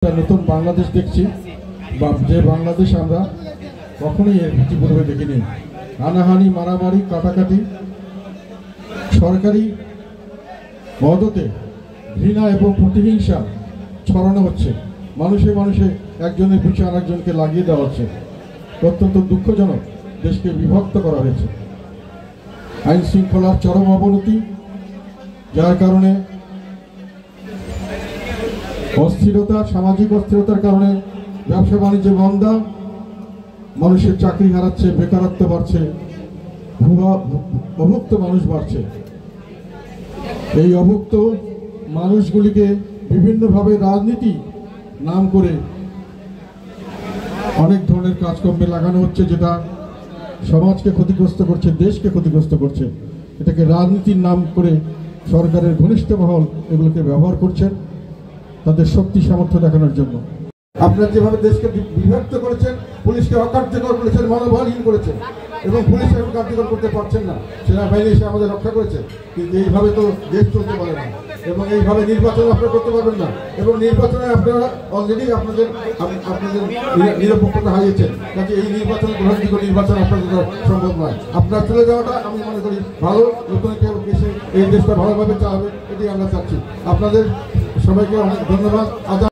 নতুন বাংলাদেশ দেখছি, যে বাংলাদেশ আমরা কখনোই এর ইতিপূর্বে দেখিনি। হানাহানি, মারামারি, কাটাকাটি, সরকারি মদতে ঘৃণা এবং প্রতিহিংসা ছড়ানো হচ্ছে। মানুষে মানুষে একজনের পিছনে আরেকজনকে লাগিয়ে দেওয়া হচ্ছে। অত্যন্ত দুঃখজনক। দেশকে বিভক্ত করা হয়েছে। আইন শৃঙ্খলার চরম অবনতি, যার কারণে অস্থিরতা, সামাজিক অস্থিরতার কারণে ব্যবসা বাণিজ্যে মন্দা, মানুষের চাকরি হারাচ্ছে, বেকারত্ব বাড়ছে, অভুক্ত মানুষ বাড়ছে। এই অভুক্ত মানুষগুলিকে বিভিন্নভাবে রাজনীতি নাম করে অনেক ধরনের কাজকর্মে লাগানো হচ্ছে, যেটা সমাজকে ক্ষতিগ্রস্ত করছে, দেশকে ক্ষতিগ্রস্ত করছে। এটাকে রাজনীতির নাম করে সরকারের ঘনিষ্ঠ মহল এগুলোকে ব্যবহার করছেন তাদের শক্তি সামর্থ্য দেখানোর জন্য। আপনারা যেভাবে দেশকে বিভক্ত করেছেন, পুলিশকে অকার্যকর করেছেন, মনোবলহীন করেছেন, এবং পুলিশ এখন কার্যকর করতে পারছেন না। সেনাবাহিনী এসে আমাদের রক্ষা করেছে, কিন্তু এইভাবে তো দেশ চলতে পারে না, এবং এইভাবে নির্বাচন আপনারা করতে পারবেন না। এবং নির্বাচনে আপনারা অলরেডি আপনাদের নিরপেক্ষতা হারিয়েছেন, কাজে এই নির্বাচন গ্রহণযোগ্য নির্বাচন আপনাদের সম্ভব নয়। আপনার চলে যাওয়াটা আমি মনে করি ভালো, নতুন কেউ এসে এই দেশটা ভালোভাবে চালাবে, এটি আমরা চাচ্ছি। আপনাদের সবাইকে অনেক ধন্যবাদ।